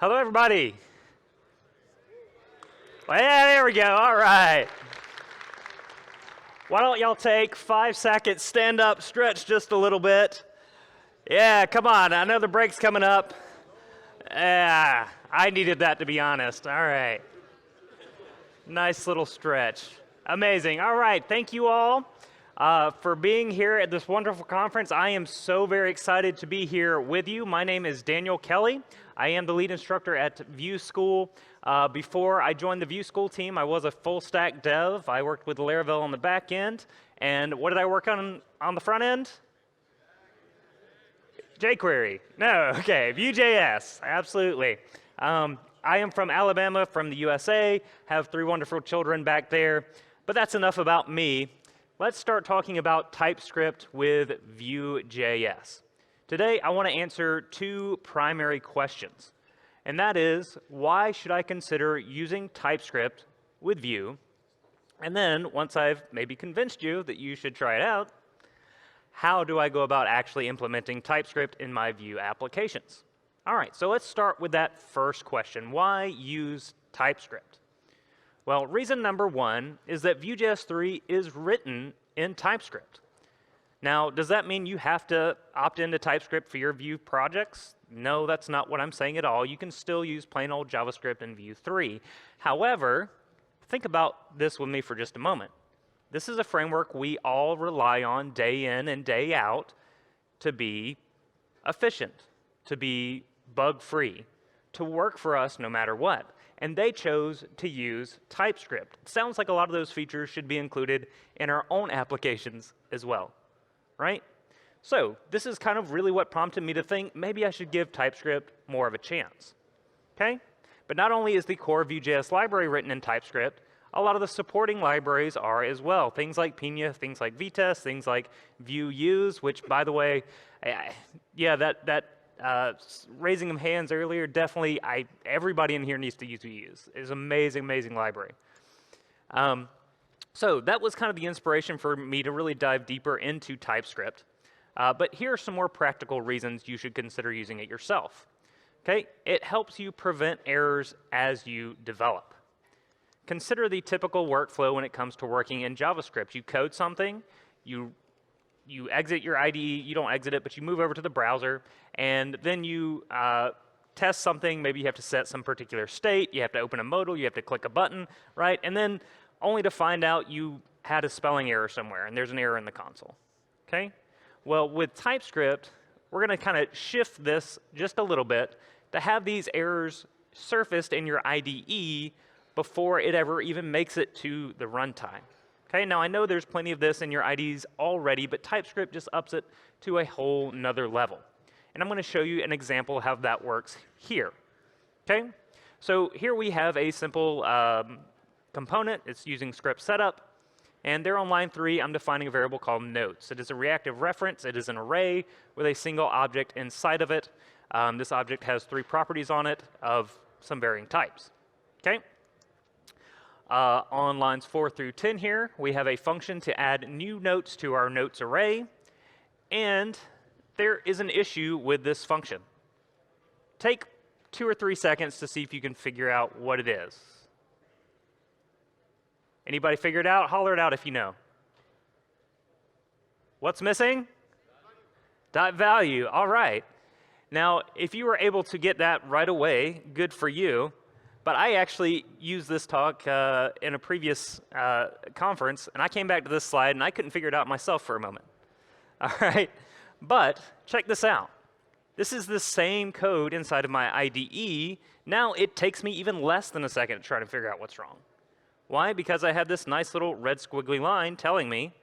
Hello, everybody. Well, yeah, there we go. All right. Why don't y'all take 5 seconds, stand up, stretch just a little bit. Yeah, come on. I know the break's coming up. Yeah, I needed that, to be honest. All right. Nice little stretch. Amazing. All right. Thank you all for being here at this wonderful conference. I am so very excited to be here with you. My name is Daniel Kelly. I am the lead instructor at Vue School. Before I joined the Vue School team, I was a full stack dev. I worked with Laravel on the back end. And what did I work on the front end? jQuery. No, okay, Vue.js, absolutely. I am from Alabama, from the USA, have 3 wonderful children back there, but that's enough about me. Let's start talking about TypeScript with Vue.js. Today, I want to answer 2 primary questions, and that is, why should I consider using TypeScript with Vue? And then, once I've maybe convinced you that you should try it out, how do I go about actually implementing TypeScript in my Vue applications? All right, so let's start with that first question. Why use TypeScript? Well, reason number 1 is that Vue.js 3 is written in TypeScript. Now, does that mean you have to opt into TypeScript for your Vue projects? No, that's not what I'm saying at all. You can still use plain old JavaScript in Vue 3. However, think about this with me for just a moment. This is a framework we all rely on day in and day out to be efficient, to be bug-free, to work for us no matter what. And they chose to use TypeScript. It sounds like a lot of those features should be included in our own applications as well, right? So this is kind of really what prompted me to think maybe I should give TypeScript more of a chance, okay? But not only is the core Vue.js library written in TypeScript, a lot of the supporting libraries are as well. Things like Pina, things like Vitess, things like Vuejs, which, by the way, yeah, that raising of hands earlier, definitely, everybody in here needs to use Vuejs. It's an amazing, amazing library. So that was kind of the inspiration for me to really dive deeper into TypeScript. But here are some more practical reasons you should consider using it yourself. Okay, it helps you prevent errors as you develop. Consider the typical workflow when it comes to working in JavaScript. You code something, you exit your IDE, you don't exit it, but you move over to the browser, and then you test something. Maybe you have to set some particular state, you have to open a modal, you have to click a button, right? And then only to find out you had a spelling error somewhere, and there's an error in the console, okay? Well, with TypeScript, we're going to kind of shift this just a little bit to have these errors surfaced in your IDE before it ever even makes it to the runtime. Okay, now I know there's plenty of this in your IDEs already, but TypeScript just ups it to a whole nother level. And I'm going to show you an example of how that works here. Okay, so here we have a simple component. It's using script setup. And there on line 3, I'm defining a variable called notes. It is a reactive reference. It is an array with a single object inside of it. This object has 3 properties on it of some varying types. Okay. On lines 4 through 10 here, we have a function to add new notes to our notes array. And there is an issue with this function. Take 2 or 3 seconds to see if you can figure out what it is. Anybody figure it out? Holler it out if you know. What's missing? Dot value. All right. Now, if you were able to get that right away, good for you. But I actually used this talk in a previous conference, and I came back to this slide, and I couldn't figure it out myself for a moment. All right? But check this out. This is the same code inside of my IDE. Now it takes me even less than a second to try to figure out what's wrong. Why? Because I had this nice little red squiggly line telling me,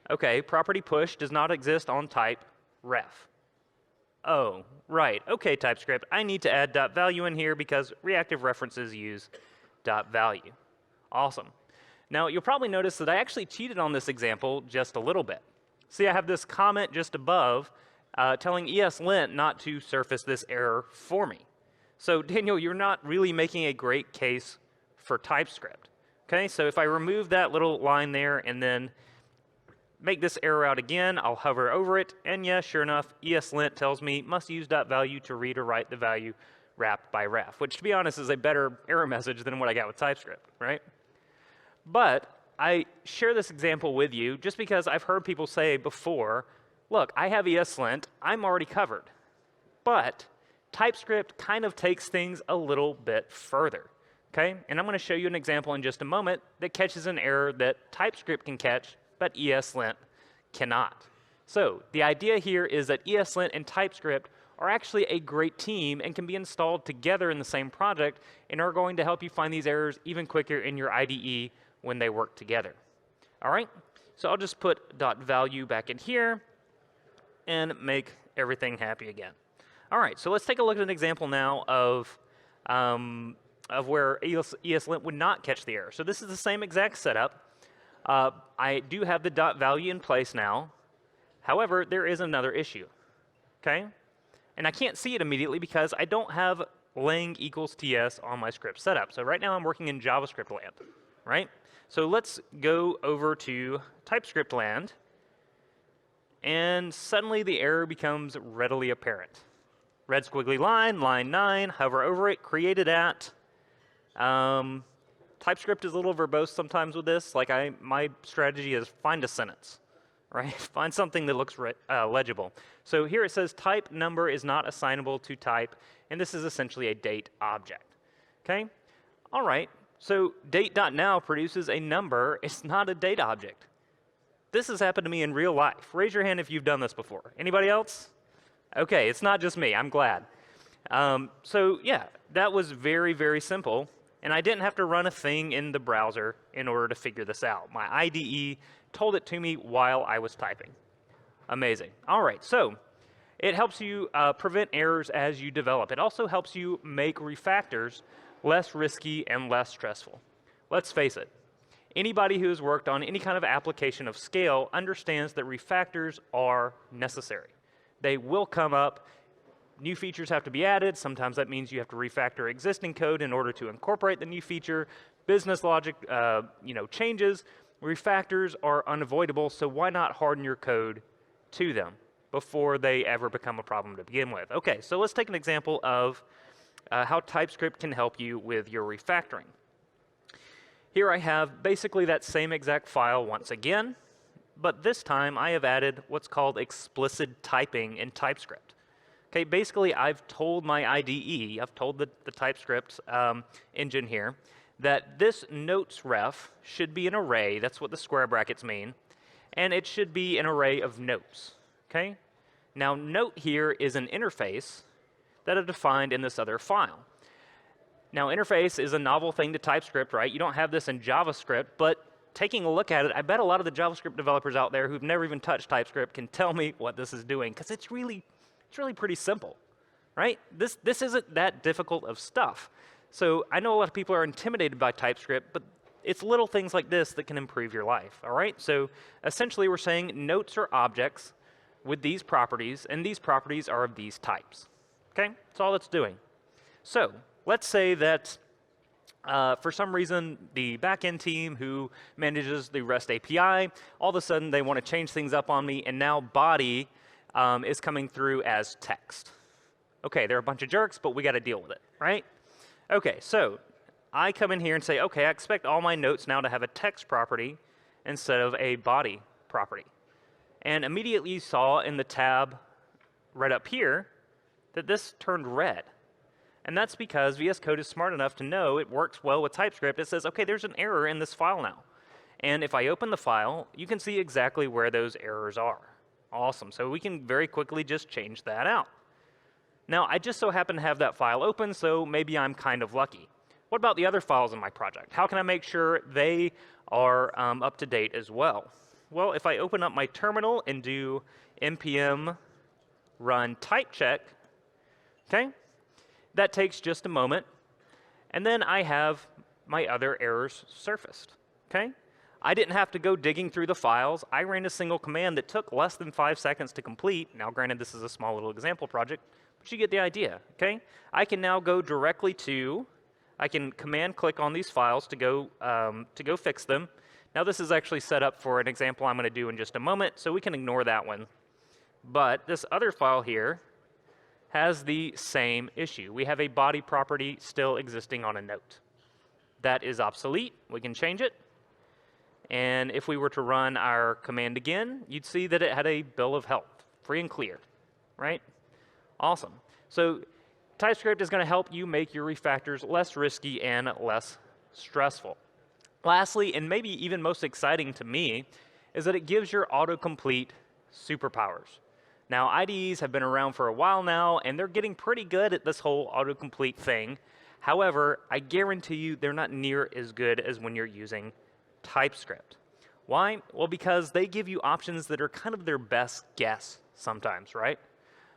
OK, property push does not exist on type ref. Oh, right. OK, TypeScript, I need to add .value in here because reactive references use .value. Awesome. Now, you'll probably notice that I actually cheated on this example just a little bit. See, I have this comment just above telling ESLint not to surface this error for me. So, Daniel, you're not really making a great case for TypeScript. OK, so if I remove that little line there and then make this error out again, I'll hover over it, and yes, sure enough, ESLint tells me must use .value to read or write the value wrapped by ref, which to be honest is a better error message than what I got with TypeScript, right? But I share this example with you just because I've heard people say before, look, I have ESLint, I'm already covered. But TypeScript kind of takes things a little bit further, okay? And I'm going to show you an example in just a moment that catches an error that TypeScript can catch, but ESLint cannot. So the idea here is that ESLint and TypeScript are actually a great team and can be installed together in the same project and are going to help you find these errors even quicker in your IDE when they work together. All right, so I'll just put .value back in here and make everything happy again. All right, so let's take a look at an example now of where ESLint would not catch the error. So this is the same exact setup. I do have the .value in place now. However, there is another issue, okay? And I can't see it immediately because I don't have lang equals ts on my script setup. So right now I'm working in JavaScript land, right? So let's go over to TypeScript land, and suddenly the error becomes readily apparent. Red squiggly line, line 9, hover over it, created at. TypeScript is a little verbose sometimes with this. Like my strategy is find a sentence, right? Find something that looks legible. So here it says type number is not assignable to type, and this is essentially a date object, okay? All right, so date.now produces a number. It's not a date object. This has happened to me in real life. Raise your hand if you've done this before. Anybody else? Okay, it's not just me. I'm glad. So yeah, that was very, very simple. And I didn't have to run a thing in the browser in order to figure this out. My IDE told it to me while I was typing. Amazing. All right, so it helps you prevent errors as you develop. It also helps you make refactors less risky and less stressful. Let's face it. Anybody who has worked on any kind of application of scale understands that refactors are necessary. They will come up. New features have to be added. Sometimes that means you have to refactor existing code in order to incorporate the new feature. Business logic changes. Refactors are unavoidable, so why not harden your code to them before they ever become a problem to begin with? Okay, so let's take an example of how TypeScript can help you with your refactoring. Here I have basically that same exact file once again, but this time I have added what's called explicit typing in TypeScript. Okay, basically I've told my IDE, I've told the TypeScript engine here, that this notes ref should be an array, that's what the square brackets mean, and it should be an array of notes, okay? Now note here is an interface that I've defined in this other file. Now interface is a novel thing to TypeScript, right? You don't have this in JavaScript, but taking a look at it, I bet a lot of the JavaScript developers out there who've never even touched TypeScript can tell me what this is doing, because it's really pretty simple, right? This isn't that difficult of stuff. So I know a lot of people are intimidated by TypeScript, but it's little things like this that can improve your life, all right? So essentially we're saying notes are objects with these properties, and these properties are of these types, okay? That's all it's doing. So let's say that for some reason, the backend team who manages the REST API, all of a sudden they want to change things up on me, and now body is coming through as text. Okay, they're a bunch of jerks, but we got to deal with it, right? Okay, so I come in here and say, okay, I expect all my notes now to have a text property instead of a body property. And immediately you saw in the tab right up here that this turned red. And that's because VS Code is smart enough to know it works well with TypeScript. It says, okay, there's an error in this file now. And if I open the file, you can see exactly where those errors are. Awesome. So we can very quickly just change that out. Now, I just so happen to have that file open, so maybe I'm kind of lucky. What about the other files in my project? How can I make sure they are up to date as well? Well, if I open up my terminal and do npm run type check, okay? That takes just a moment, and then I have my other errors surfaced, okay? I didn't have to go digging through the files. I ran a single command that took less than 5 seconds to complete. Now, granted, this is a small little example project, but you get the idea, okay? I can now go directly to, I can command click on these files to go fix them. Now, this is actually set up for an example I'm going to do in just a moment, so we can ignore that one. But this other file here has the same issue. We have a body property still existing on a note. That is obsolete. We can change it. And if we were to run our command again, you'd see that it had a bill of health, free and clear, right? Awesome. So TypeScript is going to help you make your refactors less risky and less stressful. Lastly, and maybe even most exciting to me, is that it gives your autocomplete superpowers. Now, IDEs have been around for a while now, and they're getting pretty good at this whole autocomplete thing. However, I guarantee you they're not near as good as when you're using TypeScript. Why? Well, because they give you options that are kind of their best guess sometimes, right?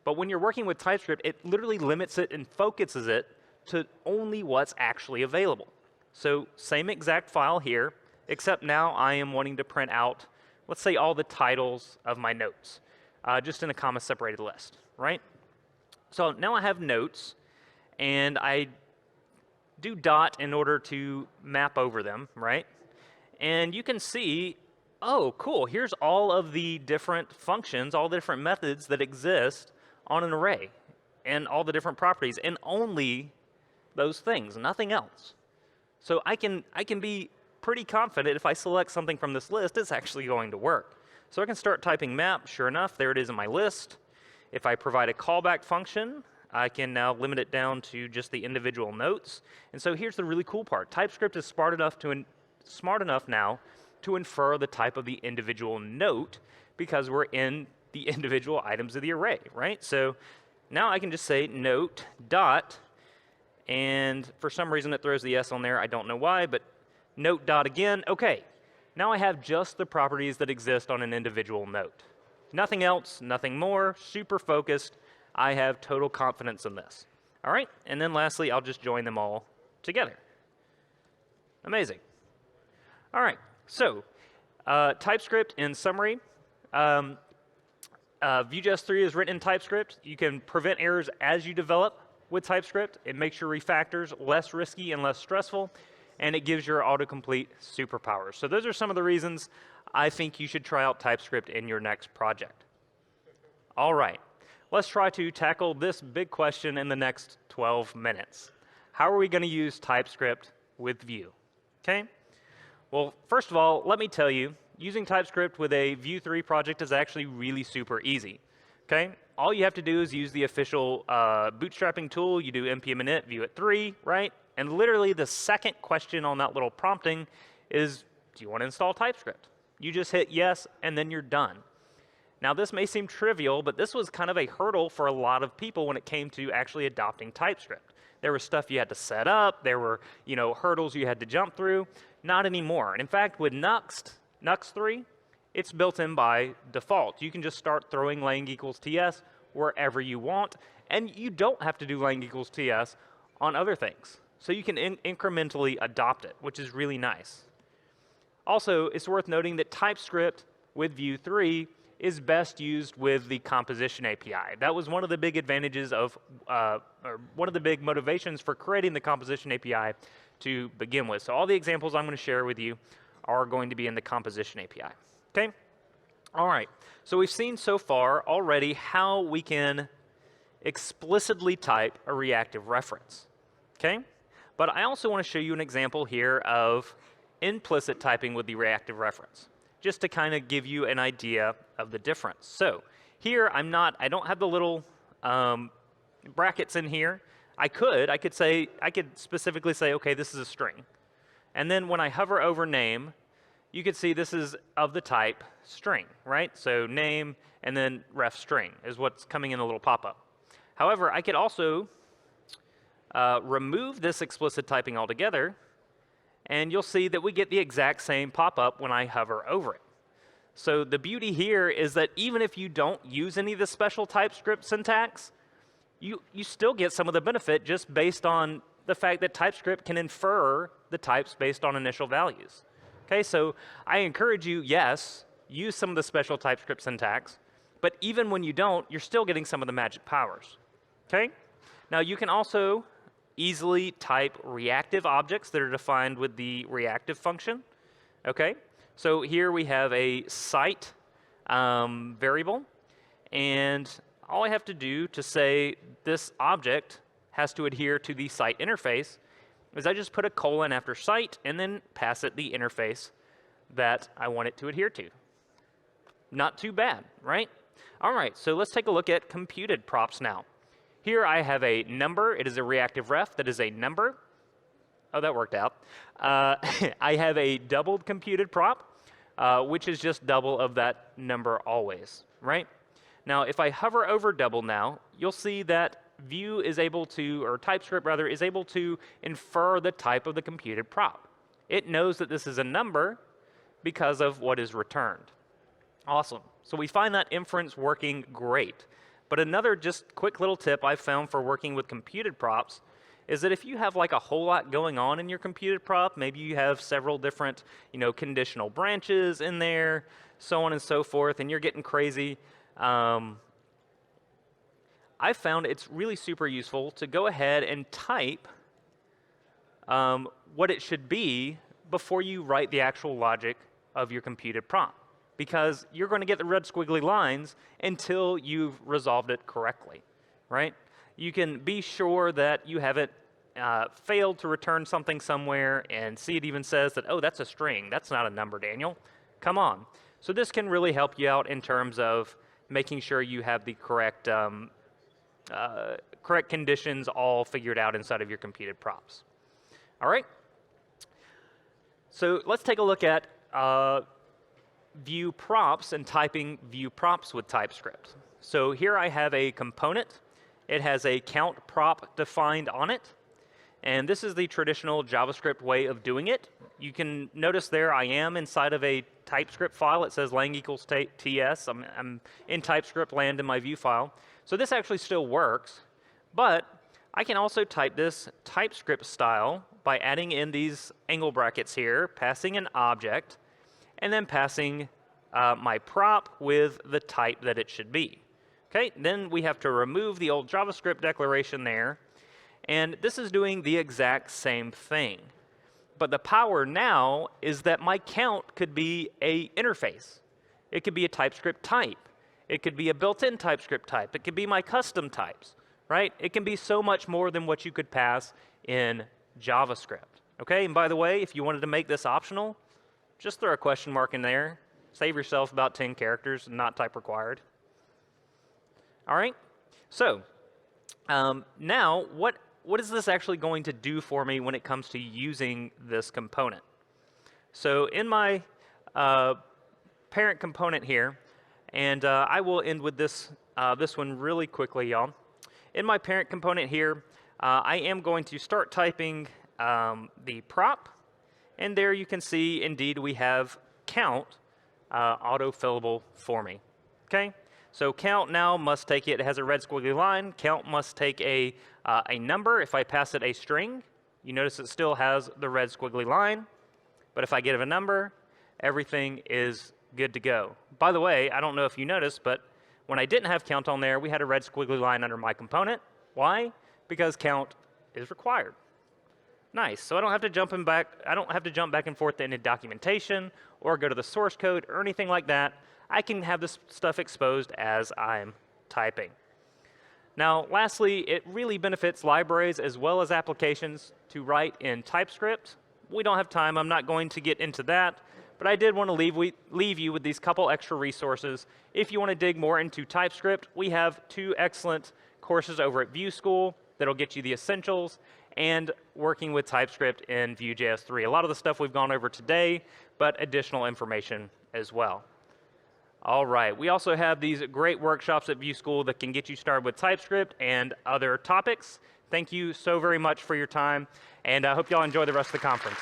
But when you're working with TypeScript, it literally limits it and focuses it to only what's actually available. So same exact file here, except now I am wanting to print out, let's say, all the titles of my notes, just in a comma-separated list, right? So now I have notes, and I do dot in order to map over them, right? And you can see, oh, cool, here's all of the different functions, all the different methods that exist on an array, and all the different properties, and only those things, nothing else. So I can be pretty confident if I select something from this list, it's actually going to work. So I can start typing map, sure enough, there it is in my list. If I provide a callback function, I can now limit it down to just the individual notes. And so here's the really cool part. TypeScript is smart enough now to infer the type of the individual note because we're in the individual items of the array, right? So now I can just say note dot, and for some reason it throws the S on there. I don't know why, but note dot again. Okay, now I have just the properties that exist on an individual note. Nothing else, nothing more, super focused. I have total confidence in this. All right, and then lastly, I'll just join them all together. Amazing. All right, so TypeScript in summary. Vue.js 3 is written in TypeScript. You can prevent errors as you develop with TypeScript. It makes your refactors less risky and less stressful, and it gives your autocomplete superpowers. So those are some of the reasons I think you should try out TypeScript in your next project. All right, let's try to tackle this big question in the next 12 minutes. How are we going to use TypeScript with Vue? Okay. Well, first of all, let me tell you, using TypeScript with a Vue 3 project is actually really super easy. Okay? All you have to do is use the official bootstrapping tool. You do npm init Vue at 3, right? And literally the second question on that little prompting is, do you want to install TypeScript? You just hit yes, and then you're done. Now, this may seem trivial, but this was kind of a hurdle for a lot of people when it came to actually adopting TypeScript. There was stuff you had to set up. There were, hurdles you had to jump through. Not anymore. And in fact, with Nuxt 3, it's built in by default. You can just start throwing lang equals ts wherever you want, and you don't have to do lang equals ts on other things. So you can incrementally adopt it, which is really nice. Also, it's worth noting that TypeScript with Vue 3 is best used with the composition API. That was one of the big advantages of, or one of the big motivations for creating the composition API to begin with. So all the examples I'm going to share with you are going to be in the composition API. Okay? All right. So we've seen so far already how we can explicitly type a reactive reference. Okay? But I also want to show you an example here of implicit typing with the reactive reference, just to kind of give you an idea of the difference. So here I don't have the little brackets in here. I could specifically say, okay, this is a string. And then when I hover over name, you could see this is of the type string, right? So name and then ref string is what's coming in a little pop-up. However, I could also remove this explicit typing altogether, and you'll see that we get the exact same pop-up when I hover over it. So the beauty here is that even if you don't use any of the special TypeScript syntax, you still get some of the benefit just based on the fact that TypeScript can infer the types based on initial values. Okay, so I encourage you, yes, use some of the special TypeScript syntax, but even when you don't, you're still getting some of the magic powers. Okay? Now you can also easily type reactive objects that are defined with the reactive function. Okay? So here we have a site variable, and all I have to do to say this object has to adhere to the site interface is I just put a colon after site and then pass it the interface that I want it to adhere to. Not too bad, right? All right, so let's take a look at computed props now. Here I have a number. It is a reactive ref that is a number. Oh, that worked out. I have a doubled computed prop, which is just double of that number always, right? Now, if I hover over double now, you'll see that Vue is able to, or TypeScript rather, is able to infer the type of the computed prop. It knows that this is a number because of what is returned. Awesome. So we find that inference working great. But another just quick little tip I've found for working with computed props is that if you have like a whole lot going on in your computed prop, maybe you have several different, conditional branches in there, so on and so forth, and you're getting crazy, I found it's really super useful to go ahead and type what it should be before you write the actual logic of your computed prompt, because you're going to get the red squiggly lines until you've resolved it correctly, right? You can be sure that you haven't failed to return something somewhere and see it even says that, oh, that's a string. That's not a number, Daniel. Come on. So this can really help you out in terms of making sure you have the correct correct conditions all figured out inside of your computed props. All right? So let's take a look at Vue props and typing Vue props with TypeScript. So here I have a component. It has a count prop defined on it. And this is the traditional JavaScript way of doing it. You can notice there I am inside of a TypeScript file. It says lang equals ts. I'm in TypeScript land in my Vue file. So this actually still works. But I can also type this TypeScript style by adding in these angle brackets here, passing an object, and then passing my prop with the type that it should be. Okay, then we have to remove the old JavaScript declaration there. And this is doing the exact same thing. But the power now is that my count could be an interface. It could be a TypeScript type. It could be a built-in TypeScript type. It could be my custom types, right? It can be so much more than what you could pass in JavaScript. Okay, and by the way, if you wanted to make this optional, just throw a question mark in there. Save yourself about 10 characters, not type required. All right, so now what is this actually going to do for me when it comes to using this component? So in my parent component here, and I will end with this, this one really quickly, y'all. In my parent component here, I am going to start typing the prop, and there you can see, indeed, we have count auto-fillable for me. Okay? So count now must take it has a red squiggly line. Count must take a number. If I pass it a string, you notice it still has the red squiggly line. But if I give it a number, everything is good to go. By the way, I don't know if you noticed, but when I didn't have count on there, we had a red squiggly line under my component. Why? Because count is required. Nice. So I don't have to jump back and forth into documentation or go to the source code or anything like that. I can have this stuff exposed as I'm typing. Now, lastly, it really benefits libraries as well as applications to write in TypeScript. We don't have time. I'm not going to get into that. But I did want to leave you with these couple extra resources. If you want to dig more into TypeScript, we have 2 excellent courses over at Vue School that'll get you the essentials and working with TypeScript in Vue.js 3. A lot of the stuff we've gone over today, but additional information as well. All right, we also have these great workshops at Vue School that can get you started with TypeScript and other topics. Thank you so very much for your time, and I hope y'all enjoy the rest of the conference.